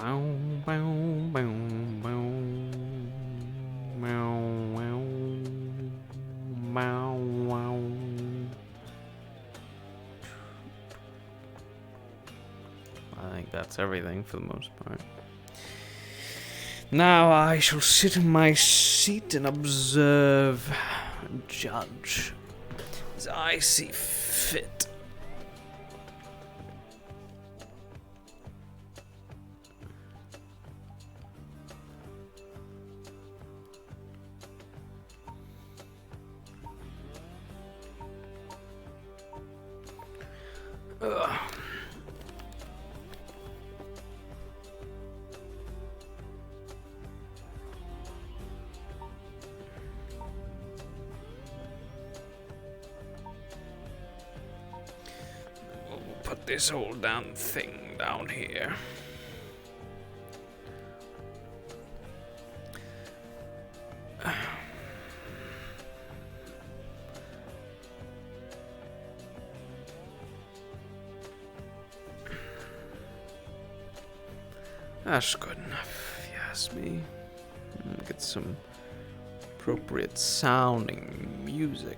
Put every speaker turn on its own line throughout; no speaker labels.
I think that's everything for the most part. Now I shall sit in my seat and observe, judge, as I see fit. Ugh. Put this whole damn thing down here. That's good enough, if you ask me. Get some appropriate sounding music.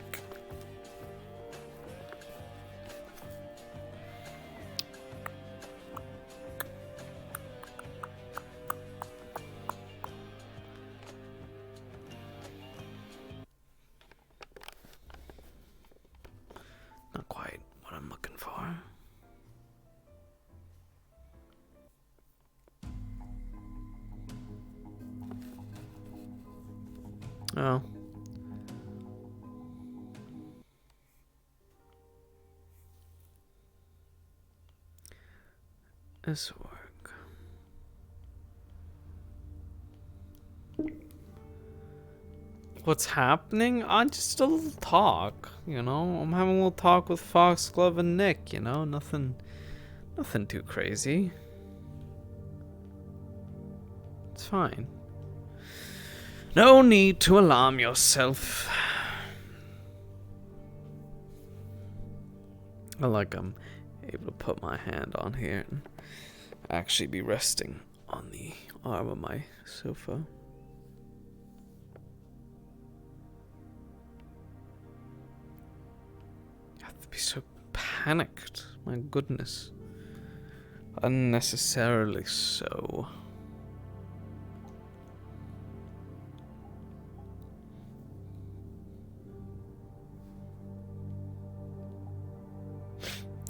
Not quite what I'm looking for. Oh. This work. What's happening? Just a little talk, you know? I'm having a little talk with Foxglove and Nick, you know? Nothing too crazy. It's fine. No need to alarm yourself. I like I'm able to put my hand on here and actually be resting on the arm of my sofa. You have to be so panicked. My goodness. Unnecessarily so.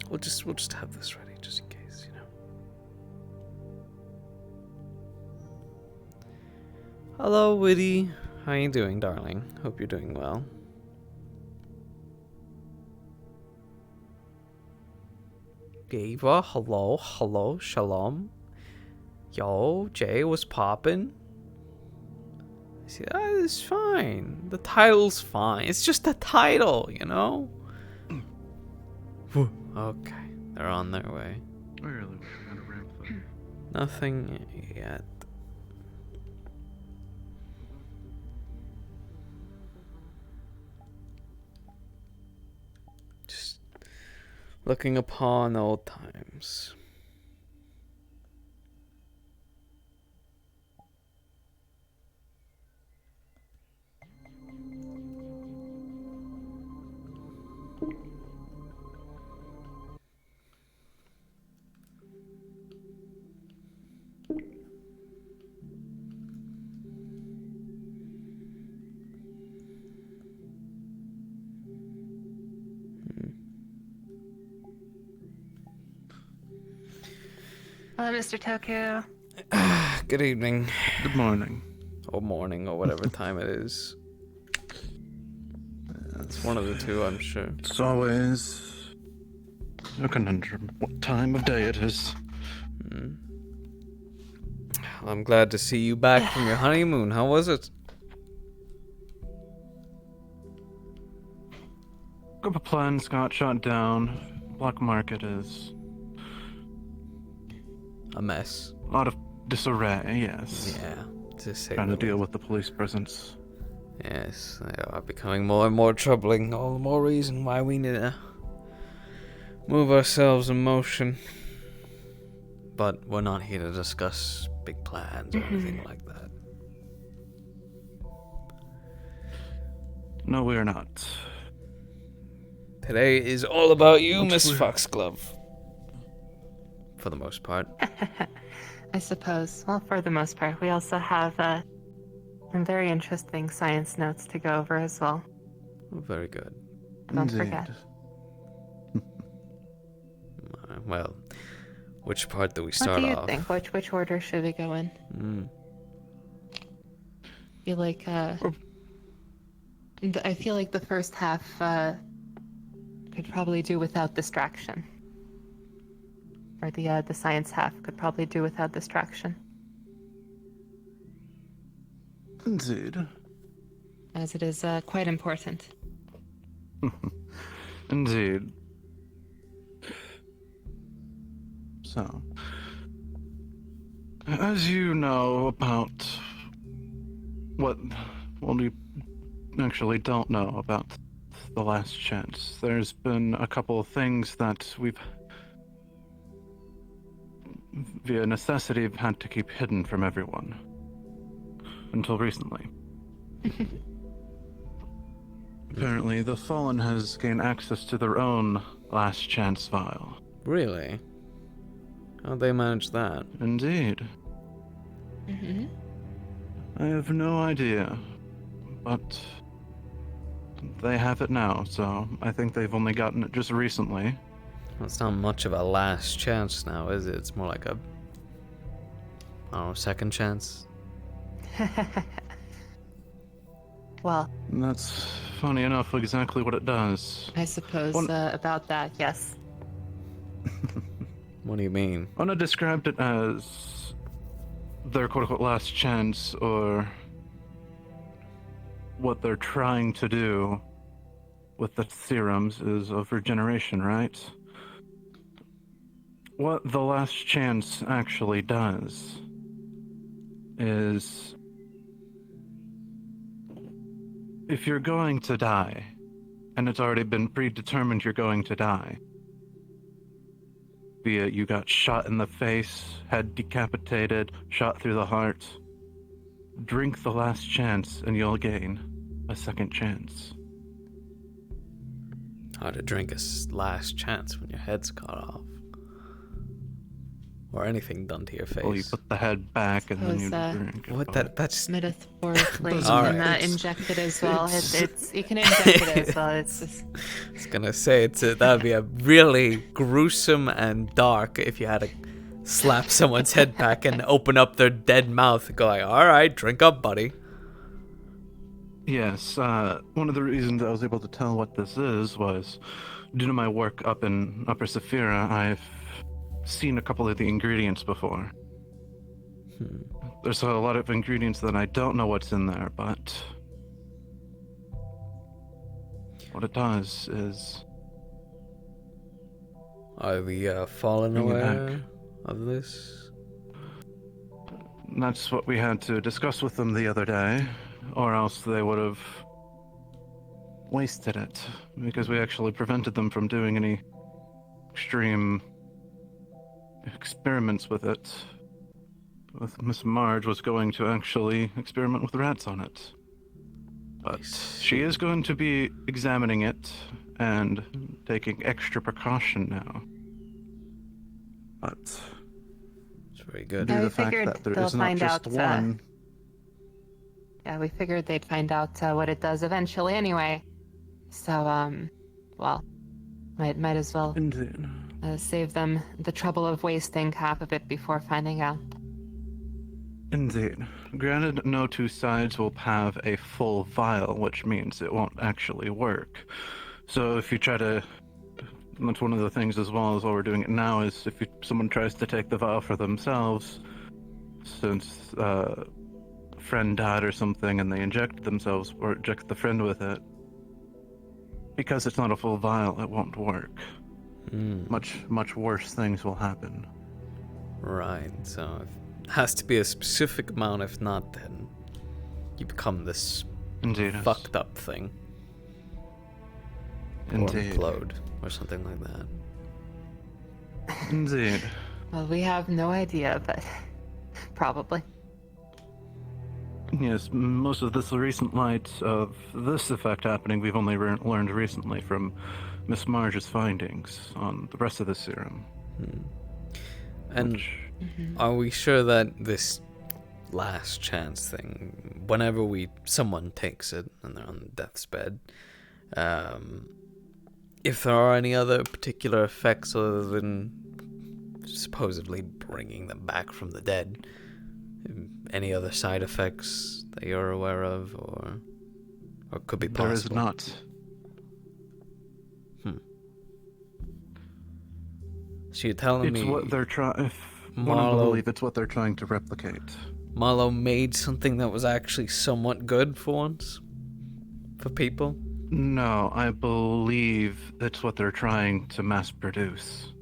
We'll just have this ready just in case, you know. Hello, Witty. How you doing, darling? Hope you're doing well. Gava, hello, shalom. Yo, Jay, what's poppin'? See, it's fine. The title's fine. It's just a title, you know? Okay, they're on their way.
Really, we're gonna ramp them.
Nothing yet. Just looking upon old times.
Hello, Mr. Tokyo.
Good evening.
Good morning.
Or morning, or whatever time it is. It's one of the two, I'm sure.
It's always a conundrum what time of day it is.
I'm glad to see you back from your honeymoon. How was it?
Group of planes got shot down. Black market is
A mess.
a lot of disarray, yes.
Yeah, to say
Trying to
the
deal
least.
with the police presence.
Yes, they are becoming more and more troubling. All the more reason why we need to move ourselves in motion. but we're not here to discuss big plans or anything like that.
No, we are not.
Today is all about you,
But
Miss
we're-
Foxglove. For the most part.
I suppose. Well, for the most part, we also have some very interesting science notes to go over as well.
Very good.
Don't
Indeed.
forget.
Well, which part do we
What
start
do you
off?
think? Which order should we go in? I feel like I feel like the first half could probably do without distraction. Or the science half could probably do without distraction.
Indeed.
As it is quite important.
Indeed. So, as you know about well, you actually don't know about the last chance. There's been a couple of things that we've, via necessity, have had to keep hidden from everyone. Until recently. Apparently, the Fallen has gained access to their own last chance file.
Really? How'd they manage that?
Indeed.
Mm-hmm.
I have no idea, but they have it now, so I think they've only gotten it just recently.
Well, it's not much of a last chance now, is it? It's more like a, I don't know, second chance?
Well,
And that's, funny enough, exactly what it does.
I suppose about that, yes.
What do you mean?
Ona described it as their quote-unquote last chance, or what they're trying to do with the serums is of regeneration, right? What the last chance actually does is, if you're going to die, and it's already been predetermined you're going to die, be it you got shot in the face, head decapitated, shot through the heart, drink the last chance and you'll gain a second chance.
How to drink a last chance when your head's cut off. Or anything done to your face.
Well, you put the head back and then you
Suppose,
drink.
What
but-
that's
Metaphorically, you
All
can
right.
inject it as well. It's you can inject it as well. It's just
I was gonna say that'd be a really gruesome and dark if you had to slap someone's head back and open up their dead mouth and go like, alright, drink up, buddy.
Yes, one of the reasons I was able to tell what this is was due to my work up in Upper Saphira, I've seen a couple of the ingredients before. There's a lot of ingredients that I don't know what's in there, but what it does is
Are we fallen
Bring it
aware
back.
of this?
that's what we had to discuss with them the other day, or else they would have wasted it, because we actually prevented them from doing any extreme experiments with it. With Miss Marge was going to actually experiment with rats on it. But she is going to be examining it and taking extra precaution now. But
It's very good.
due
Yeah,
to
we
the fact
figured
that there
they'll
is not
find
just
out,
one,
yeah. We figured they'd find out what it does eventually, anyway. So well, might as well
indeed.
save them the trouble of wasting half of it before finding out.
Indeed. Granted, no two sides will have a full vial, which means it won't actually work. So if you try to... That's one of the things as well as while we're doing it now, is if someone tries to take the vial for themselves, since a friend died or something and they inject themselves or inject the friend with it, because it's not a full vial, it won't work. Much worse things will happen.
Right, so it has to be a specific amount, if not, then you become this
Indeed.
fucked up thing. Or
Indeed.
implode, or something like that.
Indeed.
Well, we have no idea, but probably.
Yes, most of this recent light of this effect happening, we've only learned recently from Miss Marge's findings on the rest of the serum.
And
Which,
are we sure that this last chance thing, whenever someone takes it and they're on death's bed, if there are any other particular effects other than supposedly bringing them back from the dead, any other side effects that you're aware of, or could be possible?
there is not.
So you're telling me
It's what they're trying. If one to
Marlowe,
believe, it's what they're trying to replicate.
Marlowe made something that was actually somewhat good for once? For people?
No, I believe it's what they're trying to mass produce.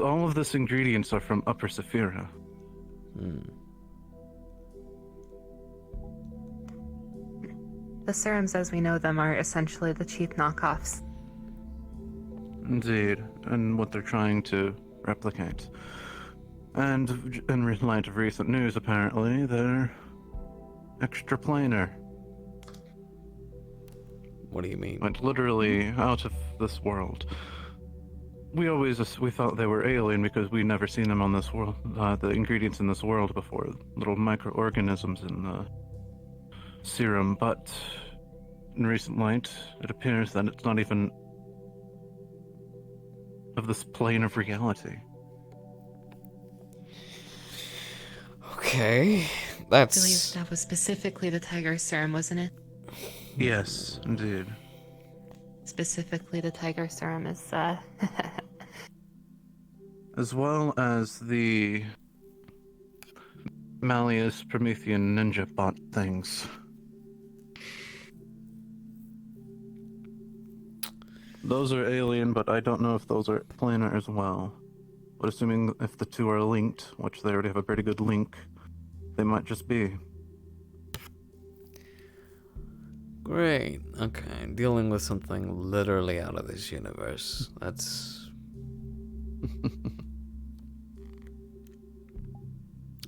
All of these ingredients are from Upper Saphira.
The serums as we know them are essentially the cheap knockoffs.
Indeed, and what they're trying to replicate. And in light of recent news, apparently, they're extraplanar.
What do you mean?
Like, literally out of this world. We thought they were alien because we'd never seen them on this world, the ingredients in this world before, little microorganisms in the serum, but in recent light, it appears that it's not even of this plane of reality.
Okay,
I believe
that's...
that was specifically the tiger serum, wasn't it?
Yes, indeed.
Specifically, the tiger serum is,
As well as the Malleus Promethean ninja bot things. Those are alien, but I don't know if those are planar as well. But assuming if the two are linked, which they already have a pretty good link, they might just be.
Great. Okay, dealing with something literally out of this universe. That's...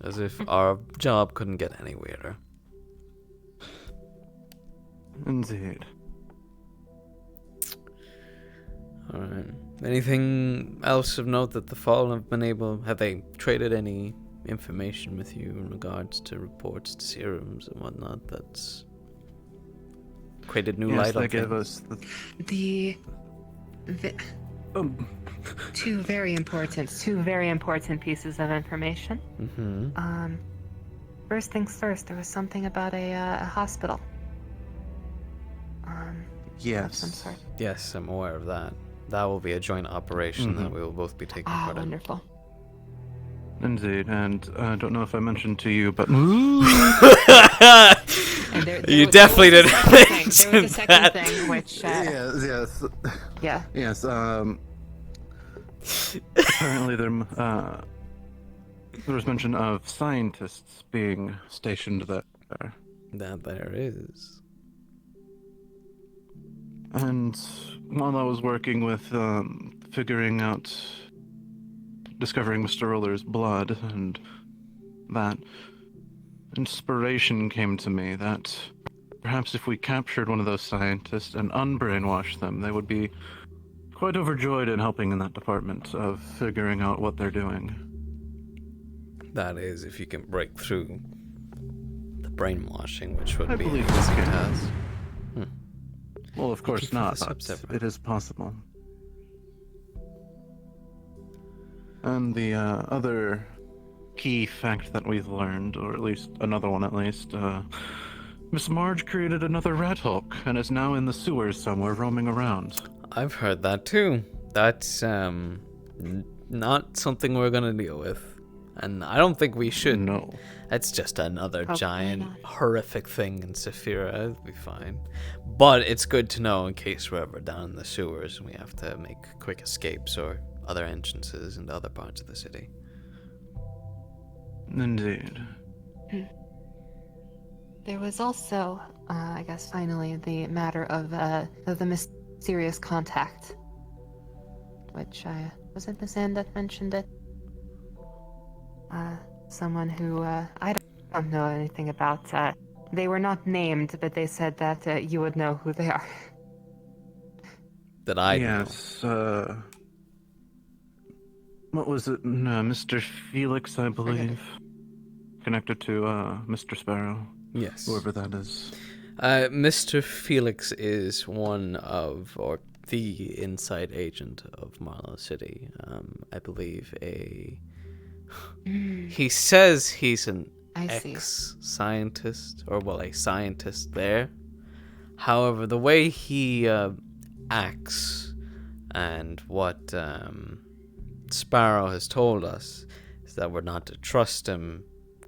as if our job couldn't get any weirder.
Indeed.
Alright. Anything else of note that the Fallen have been able... Have they traded any information with you in regards to reports to serums and whatnot that's created new light on
they gave
things?
us
the two very important pieces of information.
Mm-hmm.
First things first, there was something about a hospital. Of some
yes.
sort.
Yes, I'm aware of that. That will be a joint operation that we will both be taking
Ah,
part in.
wonderful.
Indeed, and I don't know if I mentioned to you, but
And
You definitely
there
didn't
was a
mention
There was a second
that.
thing, which,
yes,
yeah.
yes. Apparently, there was mention of scientists being stationed there,
That there is.
and while I was working with discovering Mr. Roller's blood, and that inspiration came to me that perhaps if we captured one of those scientists and unbrainwashed them, they would be quite overjoyed in helping in that department of figuring out what they're doing.
That is, if you can break through the brainwashing, which would
I
be
believe
an
we
easy
can.
task.
Well, of course
you for
not,
the
but
subs,
it is possible. And the other key fact that we've learned, or at least another one at least, Miss Marge created another rat hulk and is now in the sewers somewhere roaming around.
I've heard that too. That's not something we're gonna deal with, and I don't think we should.
No.
That's just another
Probably
giant
not.
horrific thing in Saphira. It'll be fine. But it's good to know in case we're ever down in the sewers and we have to make quick escapes or other entrances into other parts of the city.
Indeed.
There was also, I guess finally, the matter of the mysterious contact, which Was it Miss Anne that mentioned it? Someone who, I don't know anything about. They were not named, but they said that you would know who they are.
That I know.
Yes, what was it? No, Mr. Felix, I believe. Connected to, Mr. Sparrow.
Yes.
Whoever that is.
Mr. Felix is one of, or the inside agent of Marlow City. I believe he says he's an
I see.
ex-scientist, or well, a scientist there. However, the way he acts and what Sparrow has told us is that we're not to trust him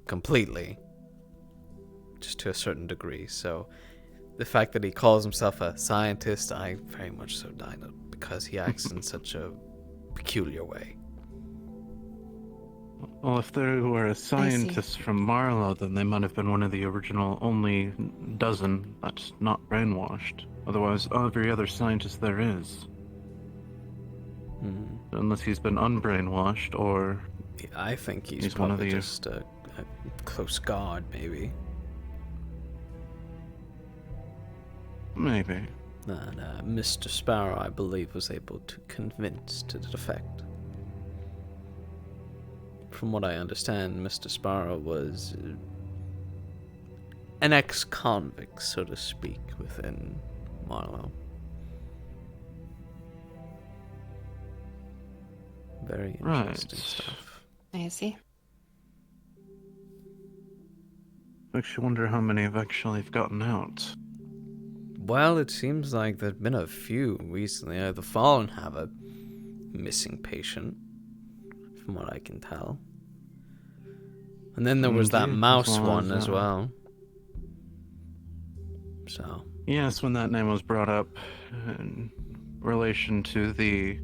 completely, just to a certain degree. So the fact that he calls himself a scientist, I very much so doubt it, because he acts in such a peculiar way.
Well, if they were a scientist from Marlow, then they might have been one of the original only dozen that's not brainwashed. Otherwise, every other scientist there is. Unless he's been unbrainwashed, or...
I think he's
one of
probably
the...
just a close guard, maybe.
Maybe.
And Mr. Sparrow, I believe, was able to convince to the effect. From what I understand, Mr. Sparrow was an ex-convict, so to speak, within Marlow. Very interesting stuff.
I see.
Makes you wonder how many have actually gotten out.
Well, it seems like there've been a few recently. The Fallen have a missing patient, from what I can tell. And then there was that mouse one as well. So.
Yes, when that name was brought up in relation to the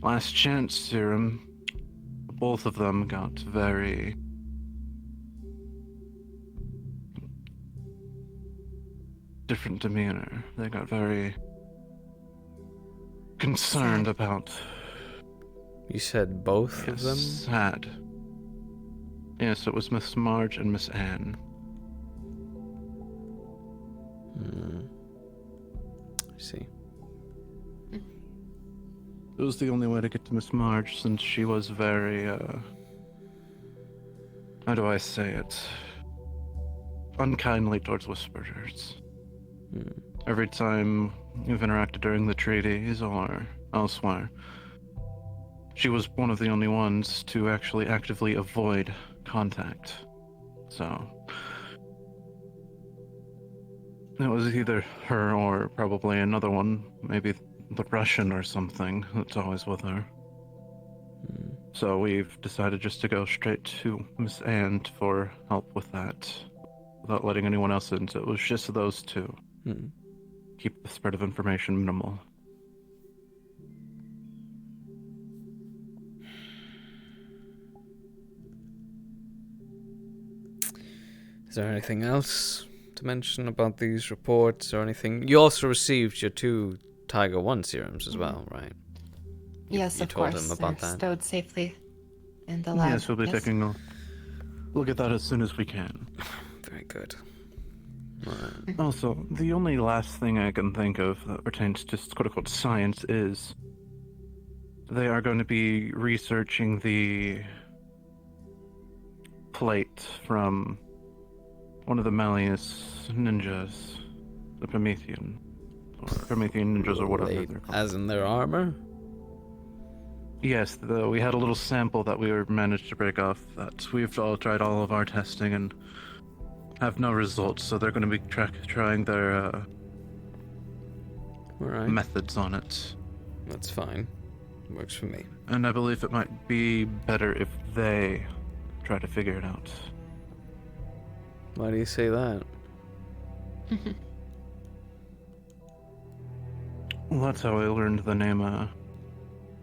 last chance serum, both of them got very different demeanor. They got very concerned about...
You said both of them?
Sad. Yes, it was Miss Marge and Miss Anne.
I see.
It was the only way to get to Miss Marge, since she was very, how do I say it? Unkindly towards Whisperers. Every time you've interacted during the treaties or elsewhere, she was one of the only ones to actually actively avoid contact. So it was either her or probably another one, maybe the Russian or something, that's always with her. So we've decided just to go straight to Miss Anne for help with that, without letting anyone else in. So it was just those two. Keep the spread of information minimal.
Is there anything else to mention about these reports or anything? You also received your 2 Tiger 1 serums as well, right?
Yes,
you
of
told
course.
him about
They're
that.
stowed safely in the lab.
Yes, we'll be taking a look at that as soon as we can.
Very good.
Also, the only last thing I can think of that pertains to quote-unquote science is they are going to be researching the plate from one of the Malleus ninjas, the Promethean, or Promethean ninjas, or whatever they're called.
As in their armor?
Yes, we had a little sample that we managed to break off. That we've all tried all of our testing and have no results. So they're going to be trying their methods on it.
That's fine. Works for me.
And I believe it might be better if they try to figure it out.
Why do you say that?
Well, that's how I learned the name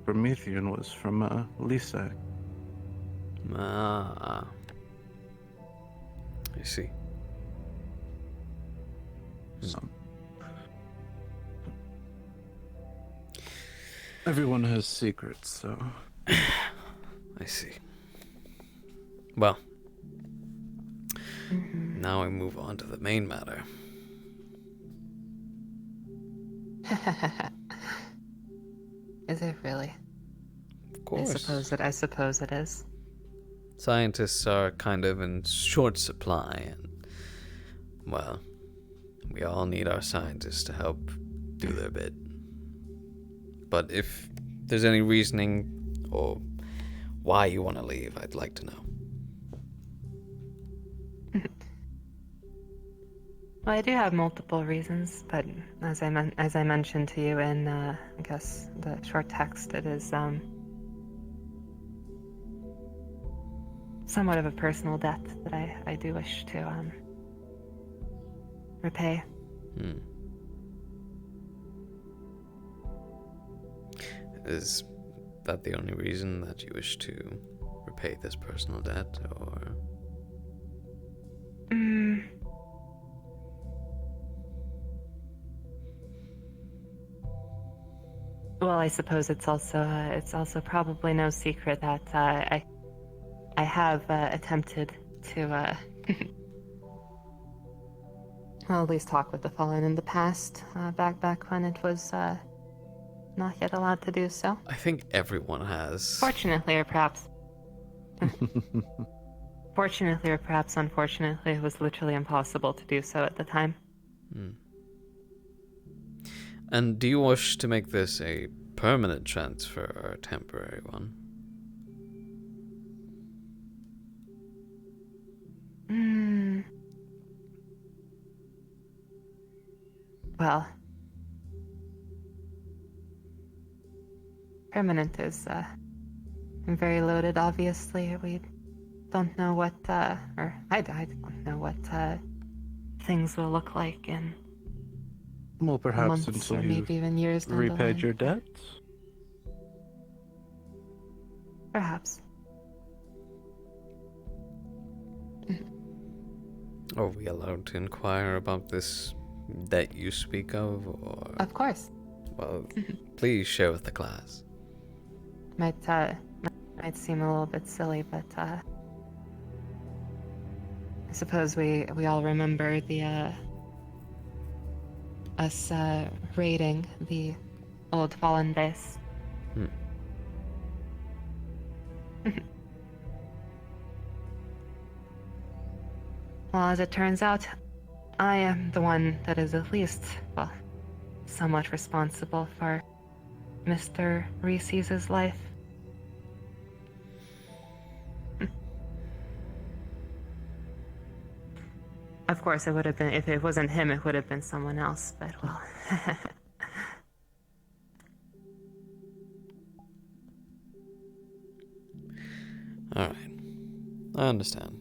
Promethean was from Lisa.
I see.
Everyone has secrets, so...
I see. Well, now we move on to the main matter.
Is it really?
Of course.
I suppose it is.
Scientists are kind of in short supply, and, well, we all need our scientists to help do their bit. But if there's any reasoning or why you want to leave, I'd like to know.
Well, I do have multiple reasons, but as I mentioned to you in, I guess, the short text, it is, somewhat of a personal debt that I do wish to, repay.
Is that the only reason that you wish to repay this personal debt, or...?
Well, I suppose it's also probably no secret that I have attempted to well, at least talk with the Fallen in the past, back when it was not yet allowed to do so.
I think everyone has.
Fortunately, or perhaps unfortunately, it was literally impossible to do so at the time.
And do you wish to make this a permanent transfer or a temporary one?
Well, permanent is very loaded, obviously. We don't know what, or I don't know what things will look like in
Well, perhaps
months
until
or
you've
maybe even years down the
repaid
line.
your debts?
Perhaps.
Are we allowed to inquire about this debt you speak of, or...?
Of course.
Well, please share with the class.
Might seem a little bit silly, but I suppose we all remember the us raiding the old Fallen base. Well, as it turns out, I am the one that is at least, well, somewhat responsible for Mr. Reese's life. Of course, it would have been, if it wasn't him, it would have been someone else, but well.
Alright. I understand.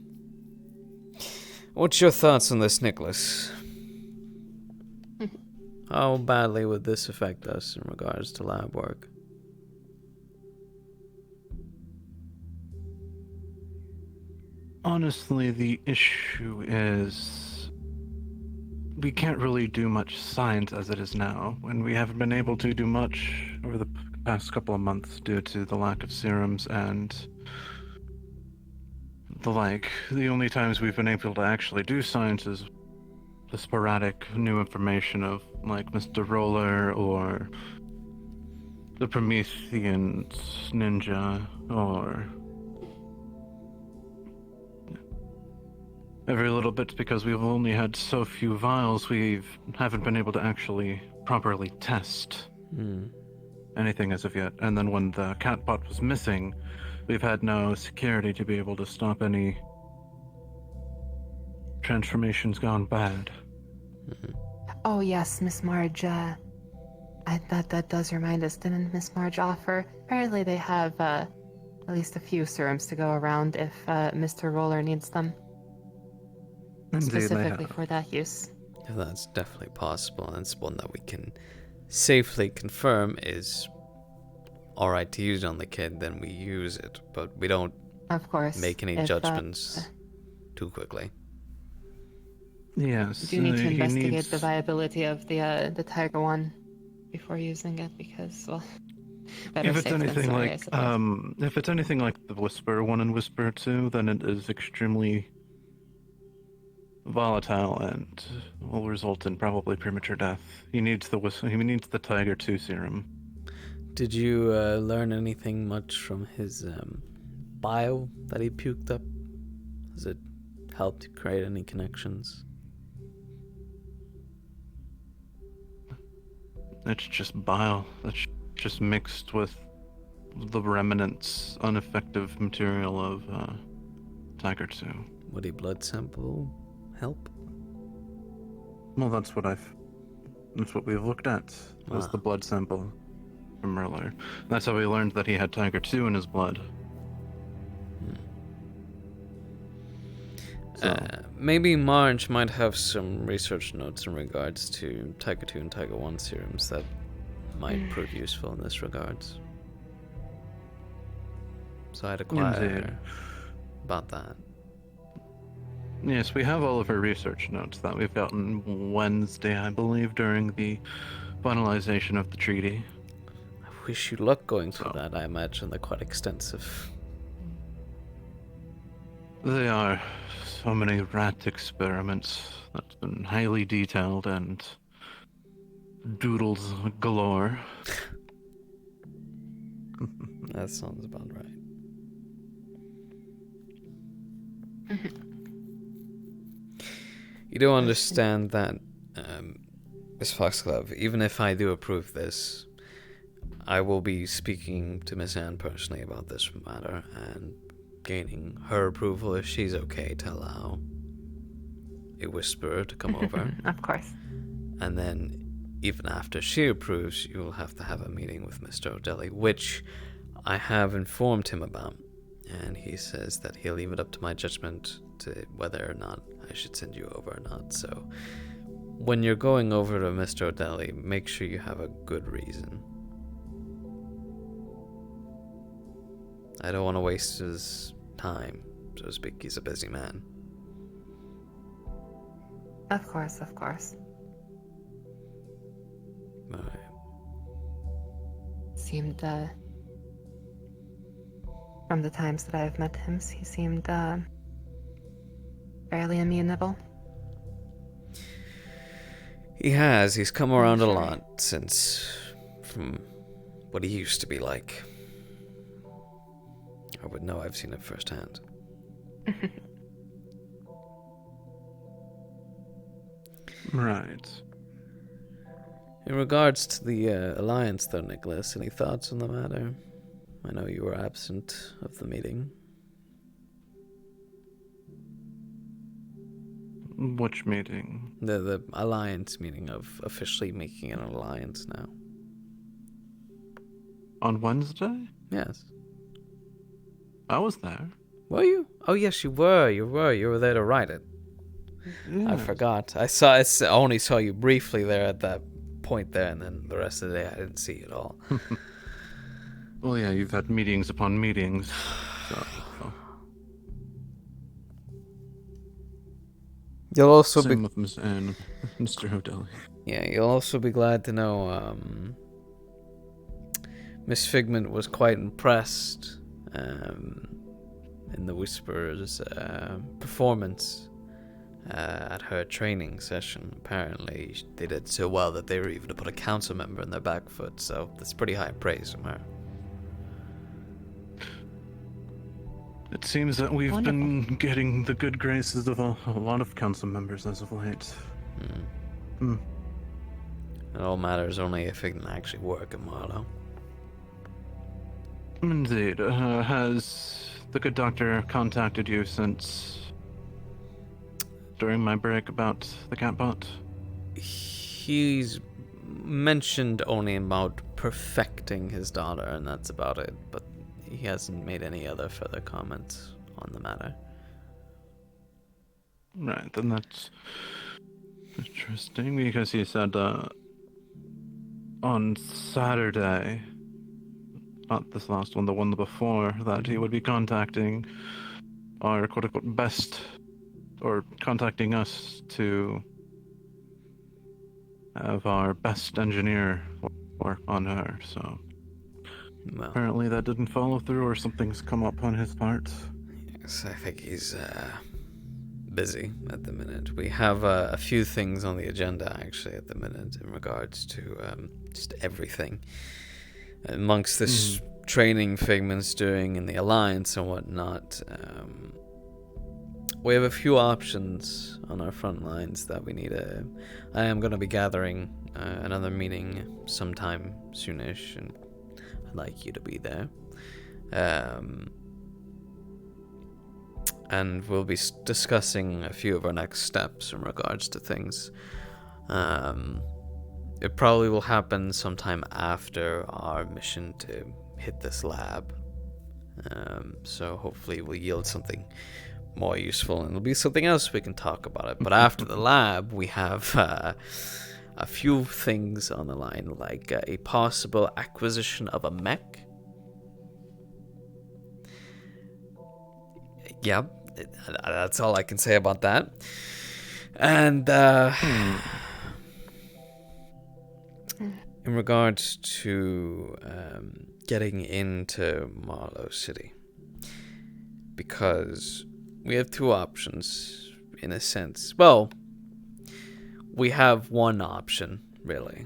What's your thoughts on this, Nicholas? How badly would this affect us in regards to lab work?
Honestly, the issue is we can't really do much science as it is now, and we haven't been able to do much over the past couple of months due to the lack of serums and the like. The only times we've been able to actually do science is the sporadic new information of, like, Mr. Roller or the Promethean ninja, or every little bit, because we've only had so few vials, we haven't been able to actually properly test anything as of yet. And then when the catbot was missing, we've had no security to be able to stop any transformations gone bad.
Oh yes, Miss Marge, that does remind us, didn't Miss Marge offer? Apparently they have at least a few serums to go around if Mr. Roller needs them.
Indeed, they
Specifically
have.
for that use.
If that's definitely possible, and it's one that we can safely confirm is alright to use on the kid, then we use it. But we don't
Of course.
make any judgments too quickly.
Yes.
You do need to
he
investigate
needs-
the viability of the Tiger one before using it, because, well, Better
If it's
safe than
anything
sorry, I
like,
suppose.
if it's anything like the Whisper 1 and Whisper 2, then it is extremely volatile and will result in probably premature death. He needs the Tiger 2 serum.
Did you learn anything much from his bio that he puked up? Has it helped create any connections?
It's just bile. That's just mixed with the remnants, ineffective material of Tiger 2.
Would a blood sample help?
Well, that's what we've looked at, was
Ah.
the blood sample from earlier. That's how we learned that he had Tiger 2 in his blood. So,
Maybe Marge might have some research notes in regards to Tiger 2 and Tiger 1 serums that might prove useful in this regards. So I'd inquire
Indeed.
about that.
Yes, we have all of her research notes that we've gotten Wednesday, I believe, during the finalization of the treaty.
I wish you luck going through
So-
that. I imagine they're quite extensive.
They are so many rat experiments that's been highly detailed and doodles galore.
That sounds about right. You do understand that, Miss Foxglove, even if I do approve this, I will be speaking to Miss Anne personally about this matter and gaining her approval if she's okay to allow a whisperer to come over.
Of course.
And then, even after she approves, you will have to have a meeting with Mr. O'Delly, which I have informed him about. And he says that he'll leave it up to my judgment to whether or not I should send you over or not. So, when you're going over to Mr. O'Delly, make sure you have a good reason. I don't want to waste his time, so to speak. He's a busy man.
Of course, of course.
Alright.
Seemed, from the times that I've met him, he seemed, fairly amenable.
He has. He's come around a
Sure.
lot since from what he used to be like. I would know. I've seen it firsthand.
Right.
In regards to the alliance, though, Nicholas, any thoughts on the matter? I know you were absent of the meeting.
Which meeting?
The alliance meeting of officially making an alliance now.
On Wednesday?
Yes.
I was there.
Were you? Oh, yes, you were. You were there to write it. I
Yes.
forgot. I only saw you briefly there at that point there, and then the rest of the day I didn't see you at all.
Well, yeah, you've had meetings upon meetings. So.
You'll also
Same
be
with Miss Anne, Mr. O'Delly.
you'll also be glad to know Miss Figment was quite impressed in the Whisperer's performance at her training session. Apparently, they did so well that they were even to put a council member in their back foot, so that's pretty high praise from her.
It seems that we've
Wonderful.
been getting the good graces of a lot of council members as of late.
It all matters only if it can actually work in Marlow.
Indeed. Has the good doctor contacted you since during my break about the catbot?
He's mentioned only about perfecting his daughter, and that's about it, but he hasn't made any other further comments on the matter.
Right, then that's interesting because he said on Saturday, not this last one, the one before, that he would be contacting our quote-unquote best, or contacting us to have our best engineer work on her, so
Well,
Apparently that didn't follow through, or something's come up on his part.
yes, I think he's busy at the minute. We have a few things on the agenda actually at the minute in regards to just everything. Amongst this training Figment's doing in the Alliance and whatnot, we have a few options on our front lines that we need to... I am going to be gathering another meeting sometime soonish, and I'd like you to be there. And we'll be discussing a few of our next steps in regards to things. It probably will happen sometime after our mission to hit this lab. So hopefully it will yield something more useful, and it'll be something else we can talk about it. But after the lab, we have a few things on the line, like a possible acquisition of a mech. Yeah, that's all I can say about that. And in regards to getting into Marlow City, because we have two options, in a sense. Well, we have one option, really.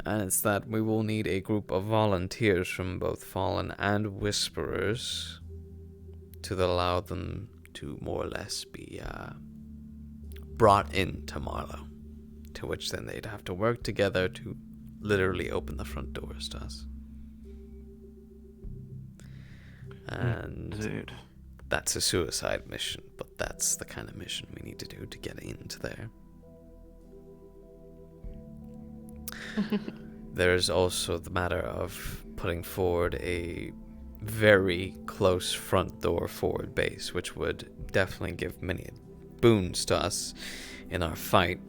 And it's that we will need a group of volunteers from both Fallen and Whisperers to allow them to more or less be brought into Marlow. To which then they'd have to work together to literally open the front doors to us. And
Indeed.
that's a suicide mission, but that's the kind of mission we need to do to get into there. There's also the matter of putting forward a very close front door forward base, which would definitely give many boons to us in our fight,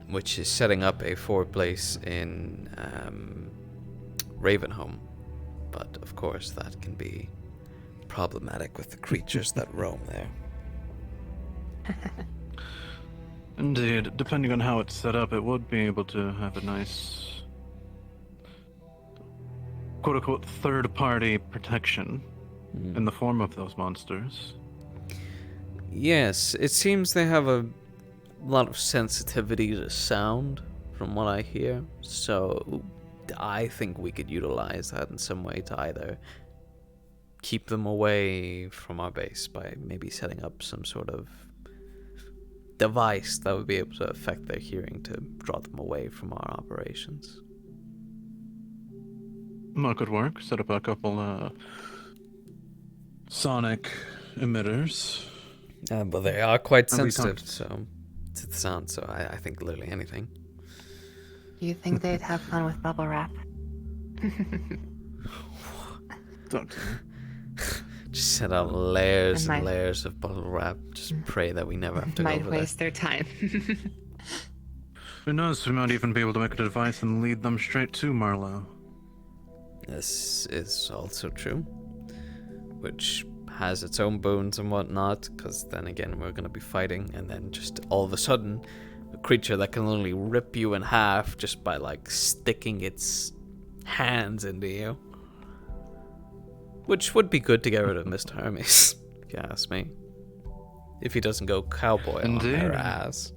which is setting up a forward base in Ravenholm. But of course that can be problematic with the creatures that roam there.
Indeed, depending on how it's set up, it would be able to have a nice, quote-unquote, third-party protection in the form of those monsters.
Yes, it seems they have a lot of sensitivity to sound, from what I hear, so I think we could utilize that in some way to either keep them away from our base by maybe setting up some sort of device that would be able to affect their hearing to draw them away from our operations.
That could work. Set up a couple sonic emitters.
But they are quite
And we
sensitive
talked-
to the sound, so I think literally anything.
Do you think they'd have fun with bubble wrap?
Doctor.
Just set out layers
And
and
my-
layers of bubble wrap. Just pray that we never have to go
Might
over
waste their time.
Who knows, we might even be able to make a device and lead them straight to Marlow.
there. This is also true, which has its own boons and whatnot, because then again we're going to be fighting, and then just all of a sudden a creature that can only rip you in half just by like sticking its hands into you, which would be good to get rid of Mr. Hermes, if you ask me, if he doesn't go cowboy on
Indeed.
their ass,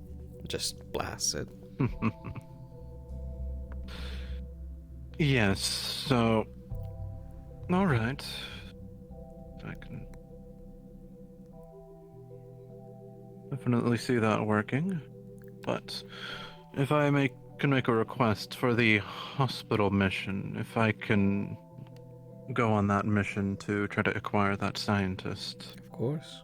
just blast it.
Yes, so... Alright. I can definitely see that working. But if I can make a request for the hospital mission, if I can go on that mission to try to acquire that scientist.
Of course.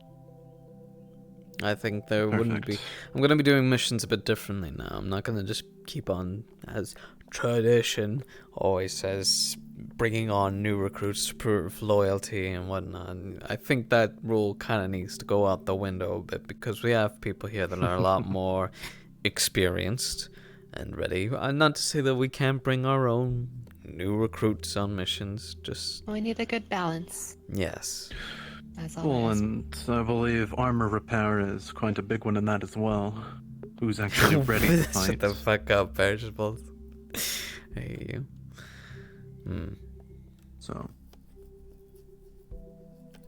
I think there wouldn't be...
Perfect.
I'm going to be doing missions a bit differently now. I'm not going to just keep on, as tradition always says, bringing on new recruits to prove loyalty and whatnot. I think that rule kind of needs to go out the window a bit, because we have people here that are a lot more experienced and ready. Not to say that we can't bring our own new recruits on missions, just...
We need a good balance.
Yes.
That's all.
Well,
I ask.
and I believe armor repair is quite a big one in that as well. Who's actually ready to fight?
Shut the fuck up, vegetables. Hey, you. Hmm.
So,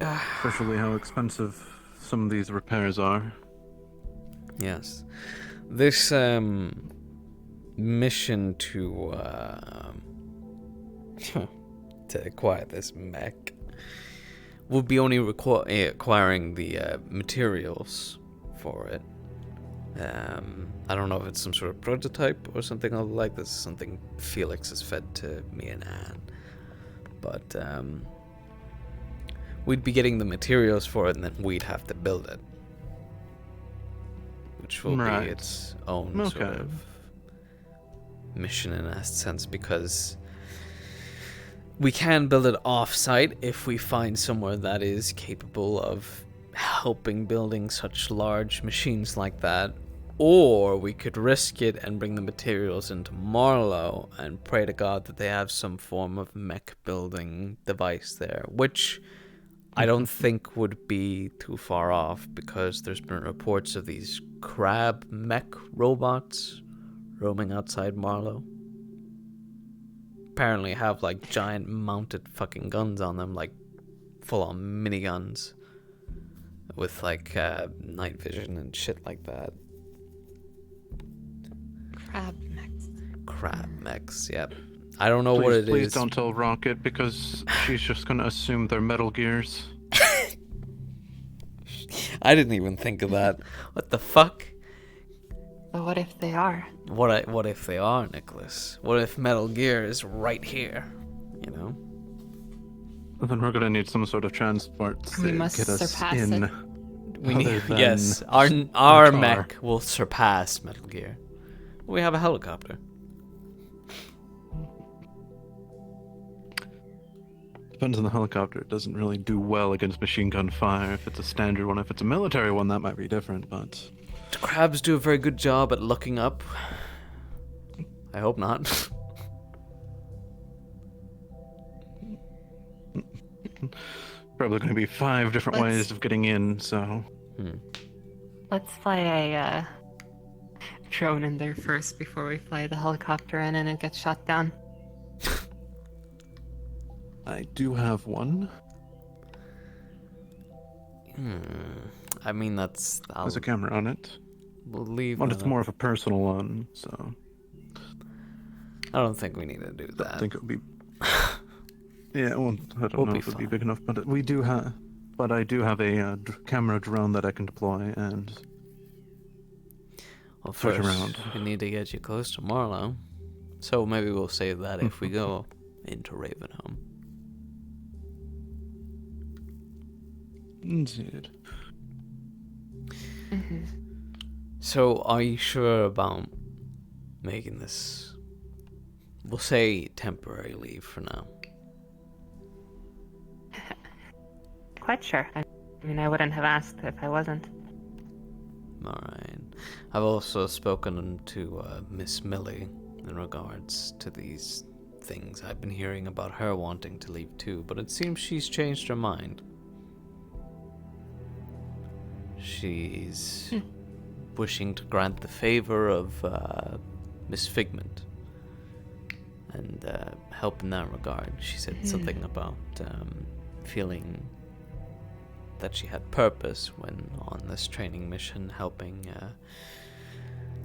especially how expensive some of these repairs are.
Yes. This mission to to acquire this mech will be only acquiring the materials for it. I don't know if it's some sort of prototype or something like this. Something Felix has fed to me and Anne. But we'd be getting the materials for it, and then we'd have to build it, which will
Right.
be its own sort
Okay.
of mission in a sense, because we can build it off-site if we find somewhere that is capable of helping building such large machines like that, or we could risk it and bring the materials into Marlow and pray to God that they have some form of mech building device there, which I don't think would be too far off, because there's been reports of these crab mech robots roaming outside Marlow. Apparently have like giant mounted fucking guns on them, like full on miniguns with like night vision and shit like that. Crab mechs, yep. I don't know what it
Please
is.
don't tell Rocket, because she's just gonna assume they're Metal Gears.
I didn't even think of that. What the fuck?
But what if they are?
What if they are, Nicholas? What if Metal Gear is right here? You know?
Then we're gonna need some sort of transport to
We must
get us
surpass
in.
it.
We
Other
need,
than
yes,
our
our
car.
mech will surpass Metal Gear. We have a helicopter.
Depends on the helicopter. It doesn't really do well against machine gun fire. If it's a standard one, if it's a military one, that might be different. But
Do crabs do a very good job at looking up? I hope not.
probably going to be 5 different
Let's-
ways of getting in. So
Let's fly a drone in there first before we fly the helicopter in and it gets shot down.
I do have one.
I mean, that's...
There's a camera on it.
We'll leave
But
that
it's
up.
more of a personal one, so
I don't think we need to do
I
that.
think it would be. Yeah, well, I don't
We'll
know
be
if it would be
fine.
big enough, but we do have. But I do have a camera drone that I can deploy, and
Well,
switch
first,
around.
we need to get you close to Marlow. So maybe we'll save that if we go into Ravenholm.
Indeed.
Mm-hmm.
So, are you sure about making this, we'll say, temporary leave for now?
Quite sure. I mean, I wouldn't have asked if I wasn't.
Alright. I've also spoken to Miss Millie in regards to these things. I've been hearing about her wanting to leave too, but it seems she's changed her mind. She's wishing to grant the favor of Miss Figment and help in that regard. She said something about feeling that she had purpose when on this training mission, helping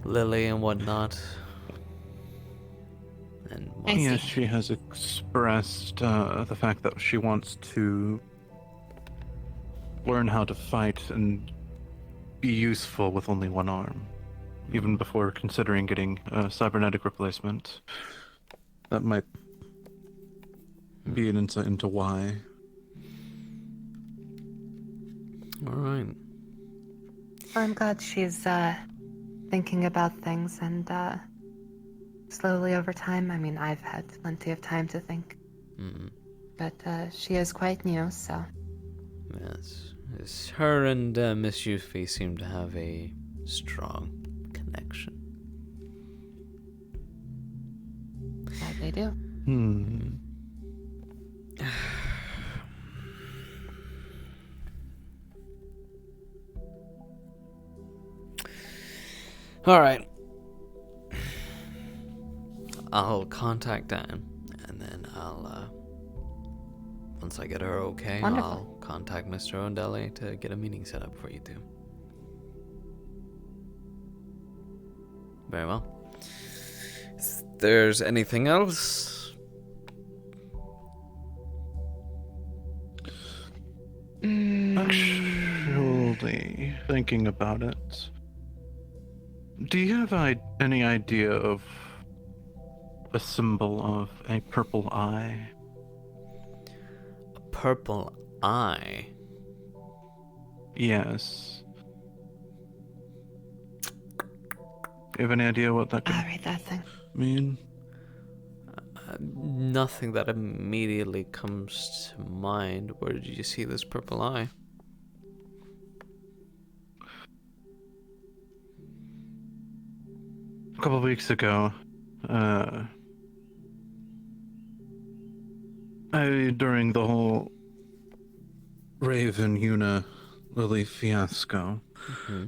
Lily and whatnot. And
I
Yes,
see.
she has expressed the fact that she wants to learn how to fight and be useful with only one arm, even before considering getting a cybernetic replacement. That might be an insight into why.
all right.
Well, I'm glad she's thinking about things and slowly over time. I mean, I've had plenty of time to think, but she is quite new, so.
Yes. Yes. Her and Miss Yuffie seem to have a strong connection.
Glad they do.
All right. I'll contact Dan, and then I'll once I get her okay,
Wonderful.
I'll contact Mr. Ondelli to get a meeting set up for you two. Very well. If there's anything else?
Actually, thinking about it, do you have any idea of a symbol of a purple eye?
A purple eye?
Yes. Do you have any idea what that could
I'll read that thing.
mean?
Nothing that immediately comes to mind. Where did you see this purple eye?
A couple of weeks ago, during the whole Raven Una Lily fiasco,
Mm-hmm.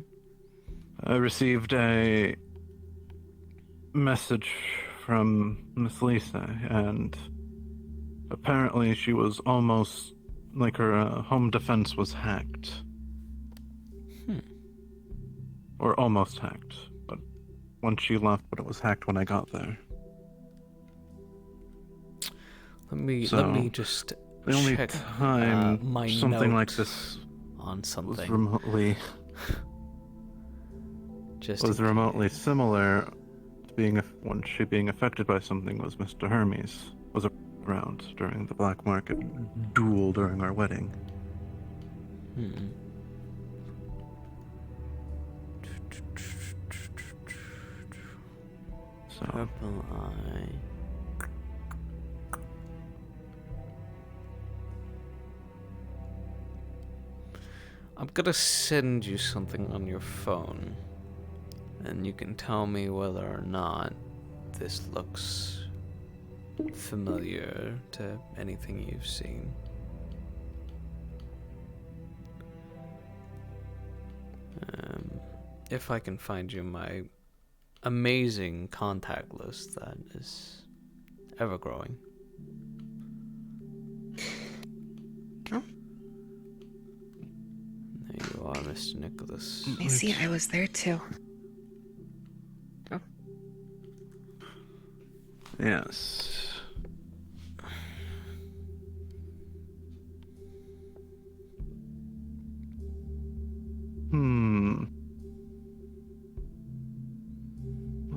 I received a message from Miss Lisa, and apparently she was almost like her home defense was hacked. Or almost hacked, but once she left, but it was hacked when I got there.
Let me just
The only
check
time
my
something like
note
this
on
was
something.
remotely similar to when she being affected by something was Mr. Hermes was around during the black market duel during our wedding.
Hmm.
So
Purple eye. I'm gonna send you something on your phone, and you can tell me whether or not this looks familiar to anything you've seen. If I can find you my amazing contact list that is ever growing.
Oh.
There you are, Mr. Nicholas.
I see, I was there too. Oh.
yes.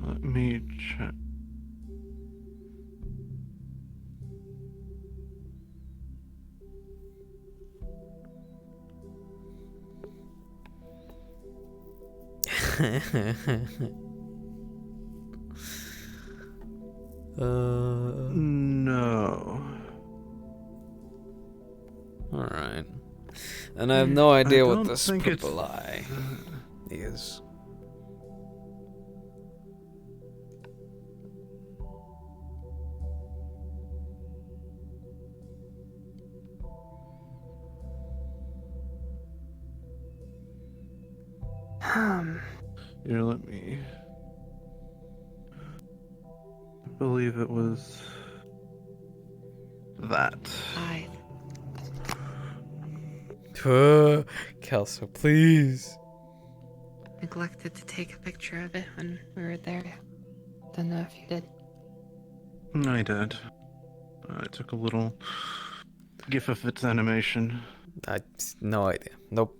Let me check. No.
Alright. And I have no idea what
don't
this
think it's
purple eye is.
Here, let me. I believe it was that.
I
Kelso, please.
neglected to take a picture of it when we were there. Don't know if you did.
I did. I took a little gif of its animation.
I no idea. Nope.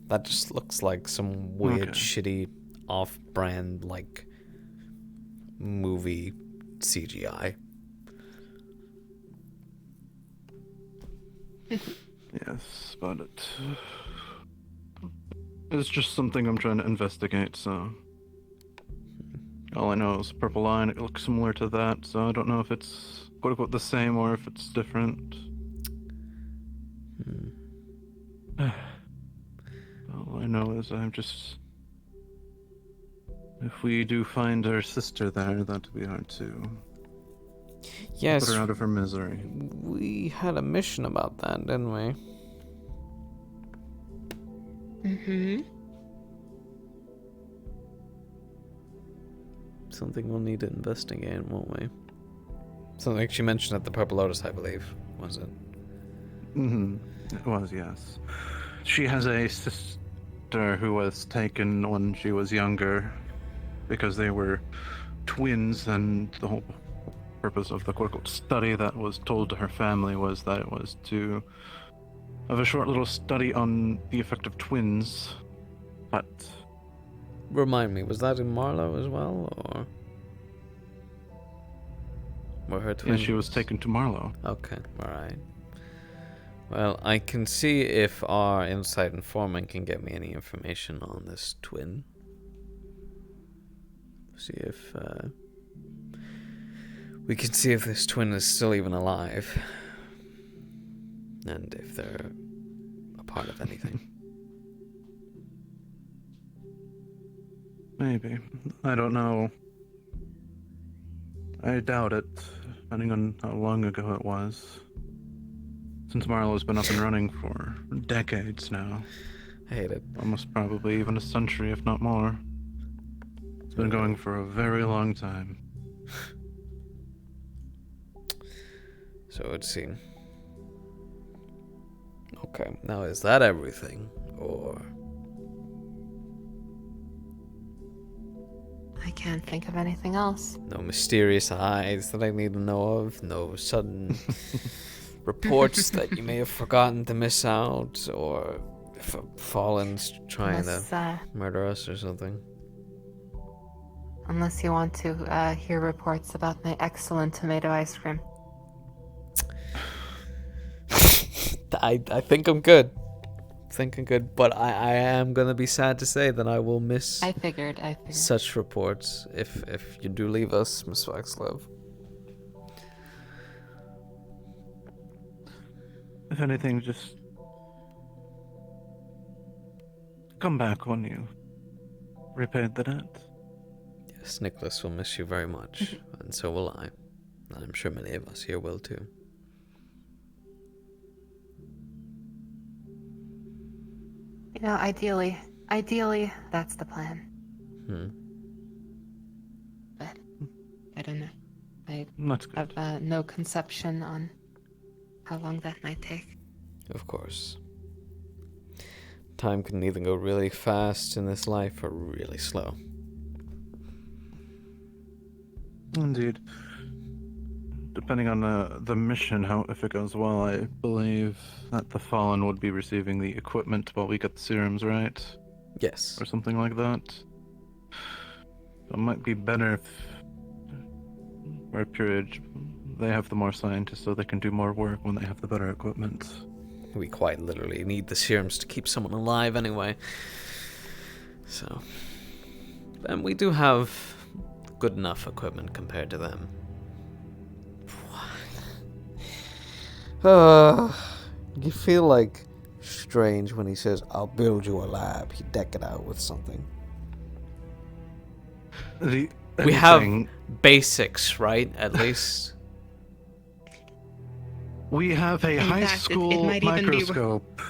That just looks like some weird,
Okay.
shitty, off-brand like movie CGI.
Yes, but it's just something I'm trying to investigate, so. All I know is purple eye, and it looks similar to that, so I don't know if it's quote unquote the same or if it's different. All I know is I'm just. If we do find our sister there, that'd be hard to
Yes,
put her out of her misery.
we had a mission about that, didn't we?
Mm-hmm.
Something we'll need to investigate, won't we? Something like she mentioned at the Purple Lotus, I believe, was it?
Mm-hmm. It was, yes. She has a sister who was taken when she was younger because they were twins, and the whole purpose of the quote-unquote study that was told to her family was that it was to have a short little study on the effect of twins. But
Remind me, was that in Marlowe as well, or were her twins?
yeah, she was taken to Marlowe.
Okay, alright. Well, I can see if our inside informant can get me any information on this twin. See if we can see if this twin is still even alive, and if they're a part of anything.
Maybe. I don't know. I doubt it, depending on how long ago it was. Since Marlowe's been up and running for decades now.
I hate it.
Almost probably even a century, if not more. It's been going for a very long time.
So it would seem. Okay, now is that everything? Or...
I can't think of anything else.
no mysterious eyes that I need to know of? No sudden reports that you may have forgotten to miss out? Or if a fallen's trying to murder us or something?
Unless you want to hear reports about my excellent tomato ice cream.
I think I'm good. But I am gonna be sad to say that I will miss
I figured.
such reports if you do leave us, Miss Waxlove.
If anything, just come back when you repaid the debt.
Yes, Nicholas will miss you very much, and so will I. I'm sure many of us here will too.
You know, ideally, that's the plan. But I don't know. I
That's good.
have no conception on how long that might take.
Of course. Time can either go really fast in this life or really slow.
Indeed. Depending on the mission, how if it goes well, I believe that the Fallen would be receiving the equipment while we get the serums, right?
Yes.
Or something like that. It might be better if, for a period, they have the more scientists so they can do more work when they have the better equipment.
We quite literally need the serums to keep someone alive anyway. So... and we do have good enough equipment compared to them. You feel like Strange when he says, "I'll build you a lab." He deck it out with something. We have basics, right? At least.
We have a high school microscope.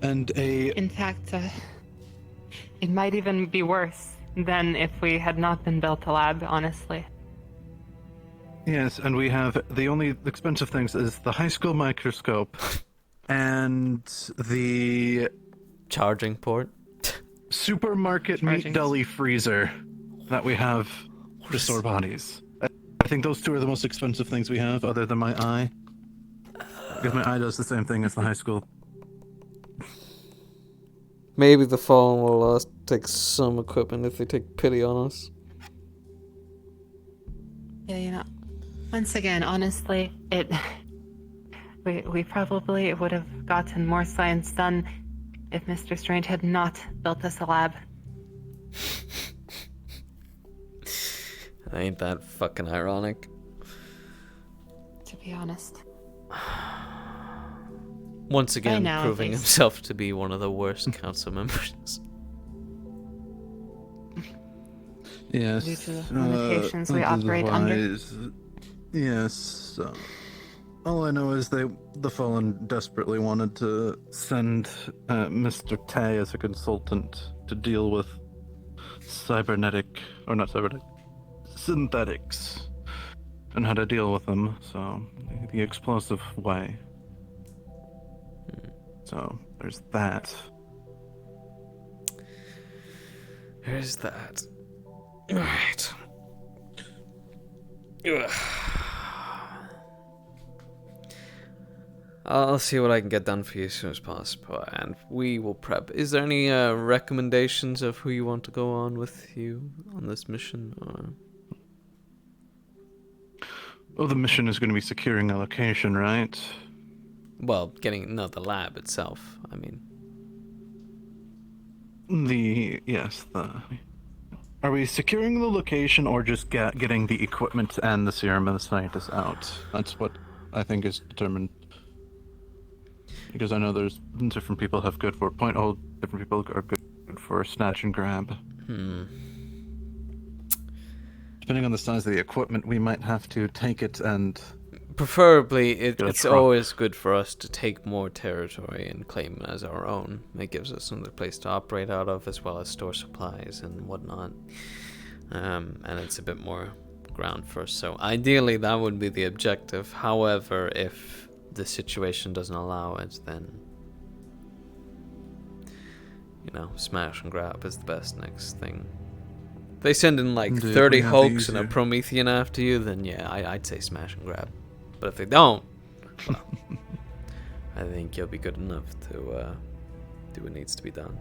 And a...
In fact, it might even be worse than if we had not been built a lab, honestly.
Yes, and we have the only expensive things is the high school microscope and the
charging port,
supermarket meat deli freezer that we have to store bodies. I think those two are the most expensive things we have, other than my eye. Because my eye does the same thing as the high school.
Maybe the Fallen will take some equipment if they take pity on us.
Yeah, you know. Once again, honestly, we probably would have gotten more science done if Mr. Strange had not built us a lab.
Ain't that fucking ironic?
To be honest.
Once again,
now,
proving himself to be one of the worst council members.
Yes.
Due to the limitations we operate under.
Yes. All I know is the Fallen desperately wanted to send Mr. Tay as a consultant to deal with synthetics and how to deal with them. So the explosive way. So there's that.
There's that. Alright. Ugh. I'll see what I can get done for you as soon as possible, and we will prep. Is there any recommendations of who you want to go on with you on this mission? Or?
Oh, the mission is going to be securing a location, right?
Well, the lab itself. I mean,
Are we securing the location or just getting the equipment and the serum and the scientists out? That's what I think is determined. Because I know there's different people have good for point hold, different people are good for snatch and grab. Depending on the size of the equipment, we might have to take it and...
Preferably, it's always good for us to take more territory and claim it as our own. It gives us another place to operate out of, as well as store supplies and whatnot. And it's a bit more ground for us. So ideally, that would be the objective. However, if the situation doesn't allow it, then smash and grab is the best next thing. If they send in like 30 Hulks and a Promethean after you, then yeah, I'd say smash and grab. But if they don't, well, I think you'll be good enough to do what needs to be done.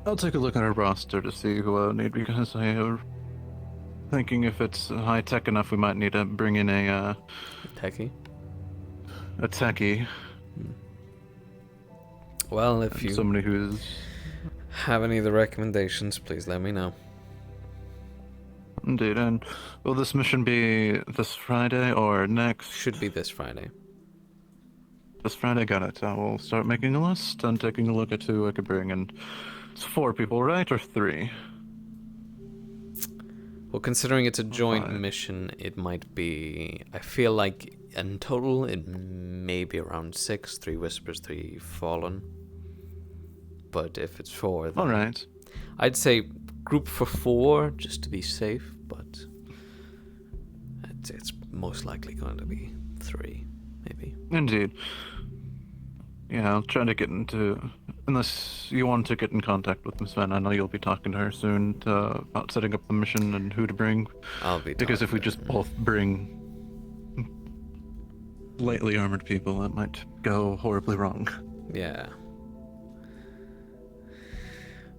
I'll take a look at our roster to see who I need, because I am thinking if it's high tech enough, we might need to bring in a
techie.
A techie.
Well, if you
somebody who's
have any of the recommendations, please let me know.
Indeed, and will this mission be this Friday or next?
Should be this Friday.
This Friday, got it. I will start making a list and taking a look at who I could bring. And it's 4 people, right, or 3?
Well, considering it's a joint mission, it might be... I feel like in total it may be around 6. 3 Whispers, 3 Fallen. But if it's 4, then...
Alright.
I'd say group for 4, just to be safe, but it's most likely going to be 3, maybe.
Indeed. Yeah, I'll try to get into... Unless you want to get in contact with Miss Van, I know you'll be talking to her soon about setting up the mission and who to bring.
I'll be
because if we just both bring lightly armored people, that might go horribly wrong.
Yeah.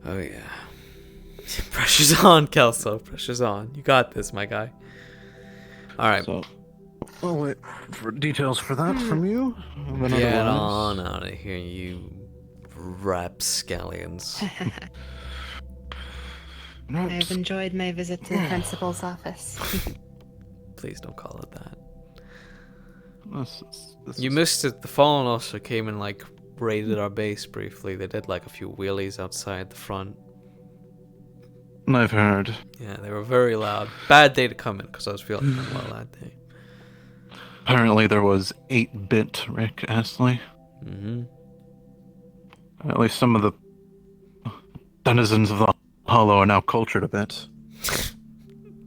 Oh yeah. Pressure's on, Kelso. Pressure's on. You got this, my guy. All right.
So, I'll wait for details for that from you.
Get on out of here, you rapscallions.
I've enjoyed my visit to the principal's office.
Please don't call it that.
This
You missed it. The Fallen also came and raided our base briefly. They did a few wheelies outside the front.
I've heard.
Yeah, they were very loud. Bad day to come in because I was feeling unwell that day.
Apparently there was 8-bit Rick Astley.
Mm-hmm.
At least some of the denizens of the Hollow are now cultured a bit.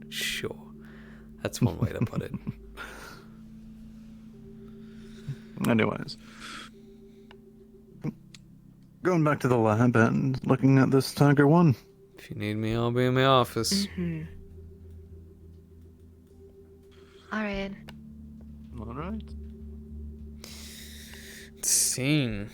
Sure. That's one way to put it.
Anyways. Going back to the lab and looking at this Tiger 1.
If you need me, I'll be in my office.
Mm-hmm. Alright.
Alright.
Scene.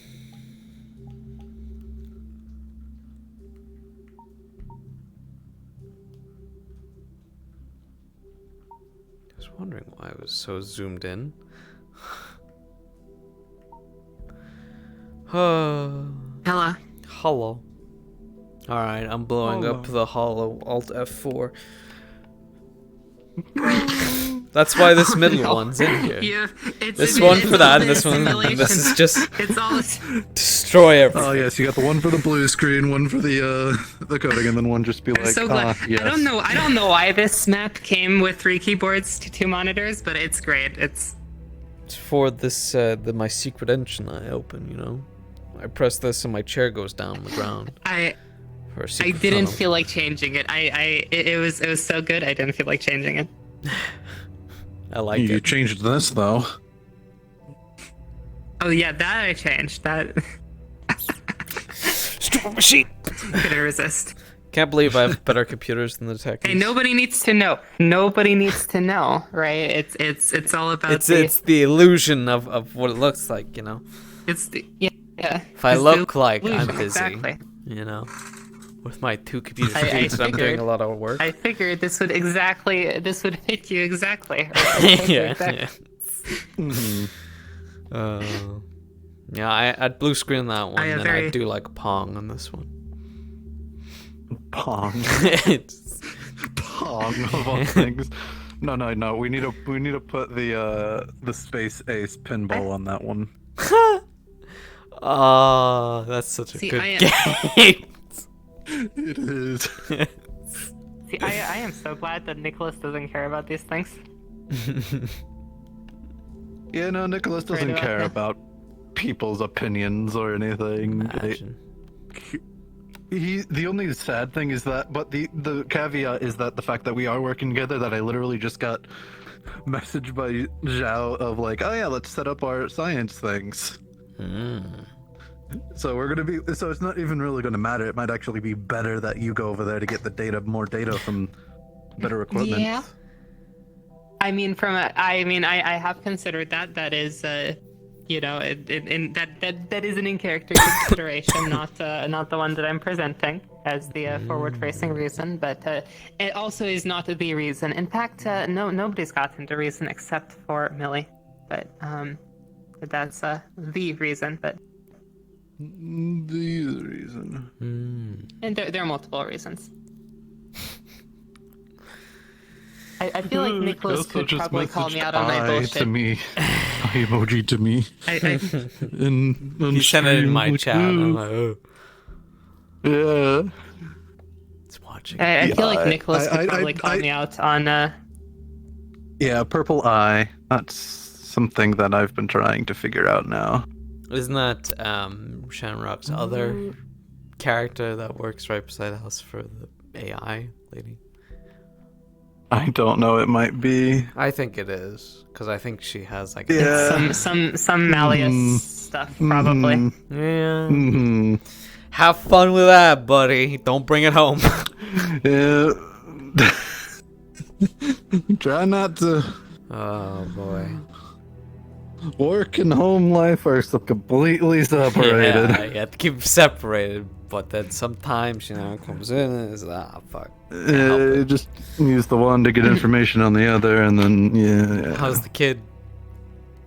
I was wondering why I was so zoomed in.
Hello.
Hollow. Alright, I'm blowing up the hollow. Alt F4. That's why this middle one's in here.
Yeah,
this one for that, and this one, and this is just
it's all
destroy everything.
Oh yes, you got the one for the blue screen, one for the coding, and then one just be like,
so glad.
Yes.
I don't know why this map came with 3 keyboards to 2 monitors, but it's great. It's
for this my secret engine I open, I press this and my chair goes down on the ground.
I
for a secret
didn't
tunnel.
feel like changing it. It was so good. I didn't feel like changing it.
I like
You
it.
changed this though.
Oh yeah, that I changed. That
Stupid machine.
couldn't resist.
Can't believe I have better computers than the techies.
Hey, nobody needs to know. Nobody needs to know, right? It's all about
It's the illusion of what it looks like, you know.
it's the yeah.
If I
it's
look
the
like I'm
illusion,
busy,
exactly.
you know, with my 2 computer
I
screens and I'm doing
figured-
a lot of work.
I figured this would fit you exactly.
yeah,
Exactly.
yeah. Yeah, I'd blue screen that one, and I do like Pong on this one.
Pong.
It's,
Pong of all things. No. We need to put the Space Ace pinball on that one.
oh, that's such a
See,
good
I-
game.
It is.
See, I am so glad that Nicholas doesn't care about these things.
Yeah, no, Nicholas doesn't
about
care
that.
about people's opinions or anything.
Imagine.
The only sad thing is that, but the caveat is that the fact that we are working together, that I literally just got messaged by Zhao of like, oh yeah, let's set up our science things. So we're gonna be, so it's not even really gonna matter. It might actually be better that you go over there to get the data, more data from better equipment.
Yeah. I mean, I have considered that. That is, you know, that is an in-character consideration, not the one that I'm presenting as the forward-facing reason. But it also is not the reason. In fact, nobody's gotten the reason except for Millie. But that's the reason. But
The reason.
and there are multiple reasons. I feel like Nicholas
Also
could
just
probably call me
messaged
out on my
"I"
bullshit.
to me. I emoji to me.
He sent it in my chat. I'm like, oh,
Yeah.
it's watching.
I feel like
Yeah,
Nicholas could
I-
probably call me out on.
Yeah, purple eye. That's something that I've been trying to figure out now.
Isn't that Shamrock's other character that works right beside the house for the AI lady?
I don't know. It might be.
I think it is, because I think she has like
Yeah.
Some Malleus stuff, probably.
yeah.
Mhm.
Have fun with that, buddy. Don't bring it home.
Yeah. Try not to.
Oh boy.
Work and home life are so completely separated.
Yeah, you have to keep them separated, but then sometimes, you know, it comes in and it's fuck. help it.
Just use the one to get information on the other, and then yeah.
How's the kid?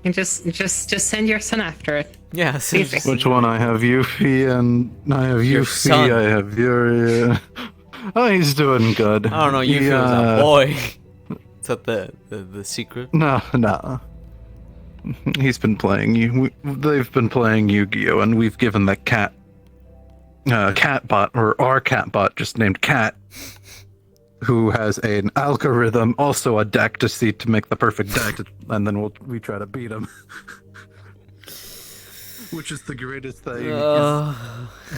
And just send your son after it.
Yeah,
Easy.
Which one? I have Yuffie, and I have
Your
Yuffie.
son.
I have Yuri. Oh, he's doing good.
I don't know, you feel as a boy. Is that the secret?
No. He's been playing you. They've been playing Yu-Gi-Oh, and we've given the cat bot, or our cat bot, just named Cat, who has an algorithm, also a deck to make the perfect deck, and then we try to beat him. Which is the greatest thing. Is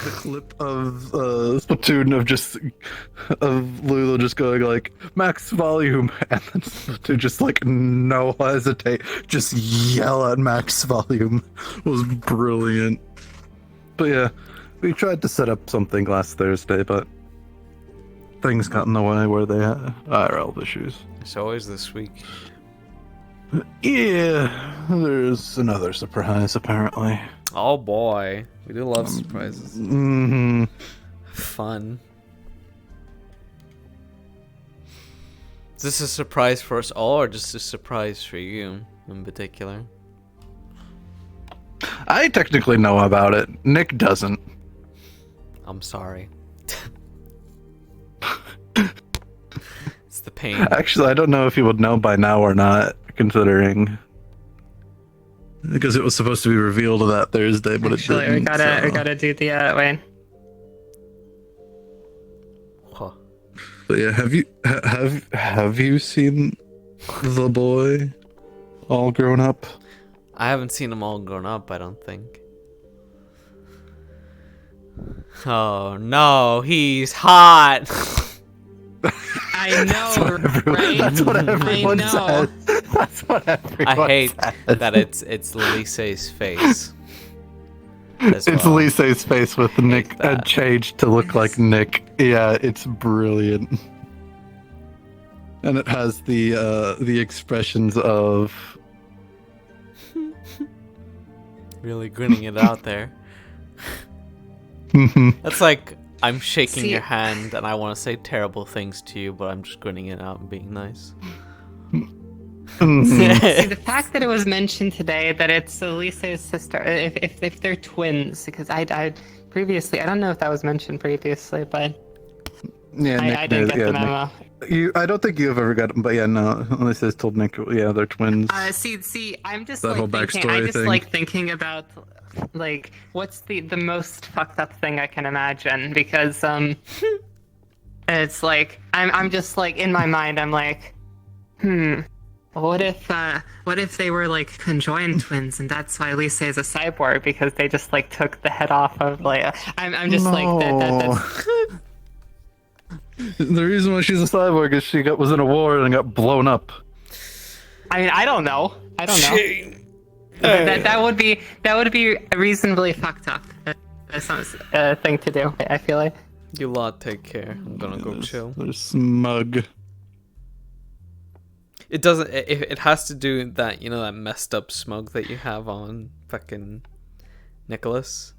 the clip of Splatoon of Lulu just going like max volume, and then Splatoon just like no hesitate, just yell at max volume. Was brilliant. But yeah, we tried to set up something last Thursday, but things got in the way where they had IRL issues.
It's always this week.
Yeah, there's another surprise apparently.
Oh boy, we do love surprises.
Mm-hmm.
Fun. Is this a surprise for us all, or just a surprise for you in particular?
I technically know about it. Nick doesn't.
I'm sorry. It's the pain.
Actually, I don't know if he would know by now or not, considering. Because it was supposed to be revealed that Thursday, but
Actually,
it didn't.
we gotta do the wait.
Huh.
But yeah, have you seen the boy all grown up?
I haven't seen them all grown up, I don't think. Oh no, he's hot.
I know, right?
That's what everyone
I know.
says. That's what everyone
I hate
says.
that it's Lise's face. As
It's
well.
Lise's face with Nick
that.
changed to look like Nick. Yeah, it's brilliant. And it has the expressions of
Really grinning it out there. That's like I'm shaking
See-
your hand and I want to say terrible things to you, but I'm just grinning it out and being nice.
See, the fact that it was mentioned today that it's Elise's sister, if they're twins, because I previously, I don't know if that was mentioned previously, but
yeah, Nick
I didn't get the memo.
I don't think you've ever got them, but yeah, no. Lisa's told Nick, yeah, they're twins.
See, I'm just
That whole
like thinking.
backstory
I just
thing.
like thinking about like what's the most fucked up thing I can imagine, because it's like I'm just like in my mind I'm like, what if they were like conjoined twins and that's why Lisa is a cyborg, because they just like took the head off of like I'm just like that's
The reason why she's a cyborg is she was in a war and got blown up.
I mean I don't know. That would be reasonably fucked up. That's a thing to do. I feel like.
You lot take care. I'm gonna go chill.
They're smug.
It doesn't. It has to do with that, you know, that messed up smug that you have on fucking Nicholas,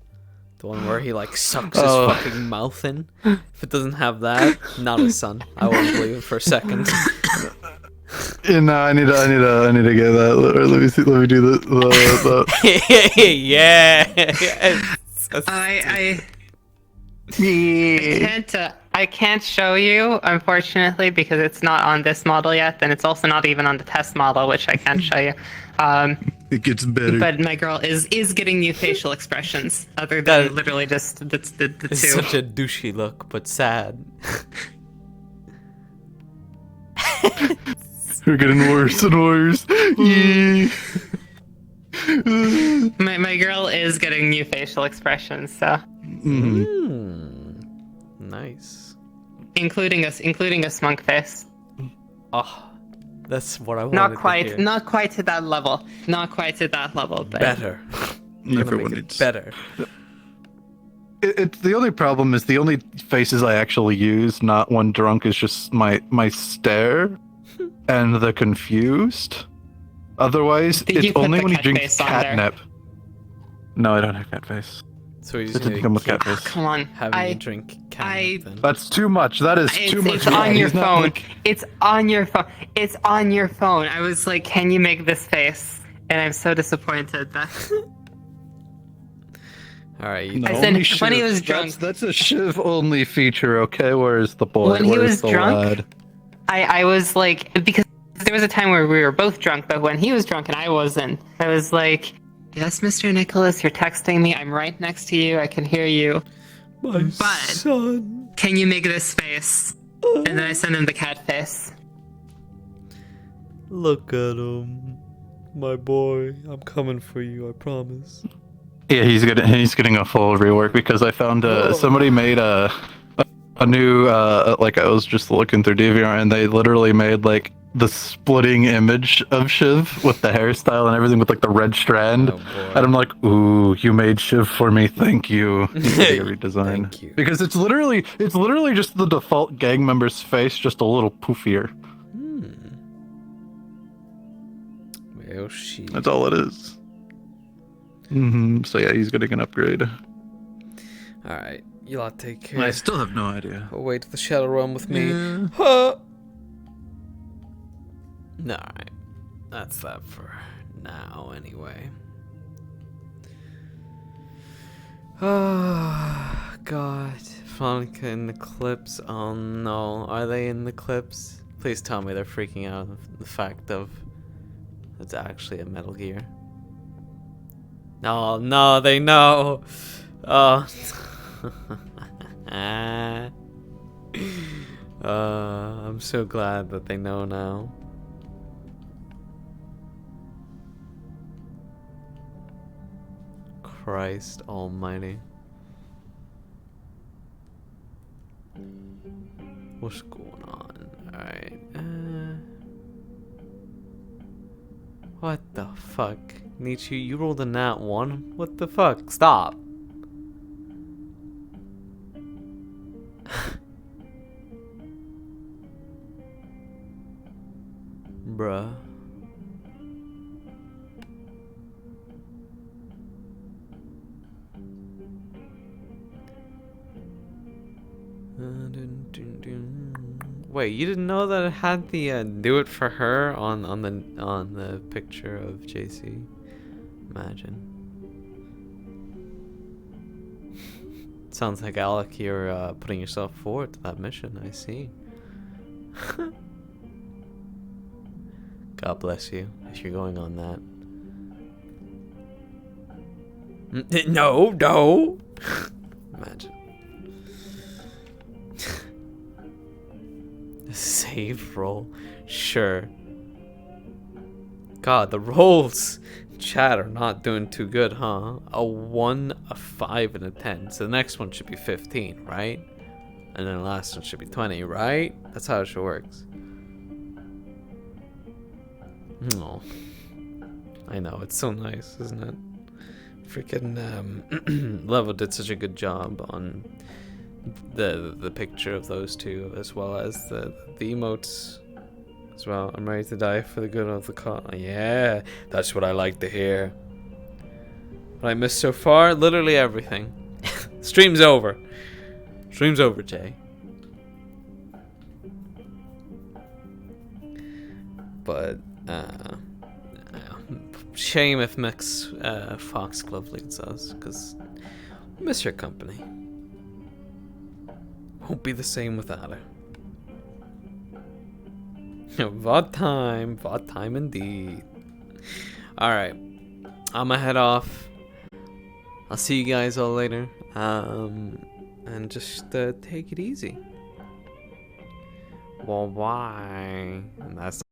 the one where he like sucks his fucking mouth in. If it doesn't have that, not his son. I won't believe it for a second.
Yeah, no, I need to get that. Let me see. Let me do the
Yeah.
I can't show you, unfortunately, because it's not on this model yet, and it's also not even on the test model, which I can't show you.
It gets better.
But my girl is getting new facial expressions, other than literally just the
It's
two.
such a douchey look, but sad.
We're getting worse and worse. Yeah.
My girl is getting new facial expressions, so
Nice.
including a smug face.
Oh, that's what I wanted to hear.
Not quite to that level. Not quite to that level, but
Better. You're gonna
Everyone
make it
needs
better.
It's the only problem is the only faces I actually use, not when drunk, is just my stare and the confused. Otherwise,
Did you
it's
put
only
the
when you
cat
drink
face on there?
catnip. No, I don't have cat face.
So you
It
just
didn't
need
come
to
with
keep
cat face.
come on.
having you drink catnip then.
That's too much. That is too much.
It's on your
He's not
phone.
like-
It's on your phone. It's on your phone. I was like, can you make this face? And I'm so disappointed that.
Alright, you
No,
I said,
only
when he
Shiv.
was drunk-
That's a Shiv only feature, okay? Where's the boy?
When he
Where's
was
the
drunk?
lad?
I was like, because there was a time where we were both drunk, but when he was drunk and I wasn't, I was like, yes, Mr. Nicholas, you're texting me. I'm right next to you. I can hear you.
my
But-
son.
Can you make this face? And then I sent him the cat face.
Look at him. My boy. I'm coming for you, I promise.
Yeah, he's getting a full rework because I found somebody made a new like I was just looking through DeviantArt and they literally made like the splitting image of Shiv with the hairstyle and everything with like the red strand.
Oh boy.
And I'm like, ooh, you made Shiv for me, thank you. He's getting a redesign.
Thank you.
Because it's literally just the default gang member's face, just a little poofier.
Well, she.
That's all it is. So yeah, he's getting an upgrade.
Alright, you lot take care.
I still have no idea.
Away to the Shadow Realm with me.
Yeah.
Huh. Alright. That's that for now, anyway. Oh, God. Veronica in the clips. Oh, no. Are they in the clips? Please tell me they're freaking out of the fact of it's actually a Metal Gear. No, no, they know. Oh. I'm so glad that they know now. Christ almighty. What's going on? What the fuck? Nietzsche, you rolled a nat 1? What the fuck? Stop. Bruh. Wait, you didn't know that it had the do it for her on the picture of JC? Imagine. Sounds like Alec, you're putting yourself forward to that mission. I see. God bless you if you're going on that. No. Imagine. Save roll. Sure. God, the rolls chat are not doing too good, huh? A 1, a 5, and a 10. So the next one should be 15, right? And then the last one should be 20, right? That's how it should works. Oh. I know, it's so nice, isn't it? Freaking Level did such a good job on the picture of those two, as well as the emotes as well. I'm ready to die for the good of the cause. Yeah, that's what I like to hear. What I missed so far? Literally everything. Stream's over. Stream's over, Jay. But shame if Mix Foxglove leads us, because I miss your company. Won't be the same without her. VOD time indeed. Alright, I'ma head off. I'll see you guys all later. And just take it easy. Well, bye. And that's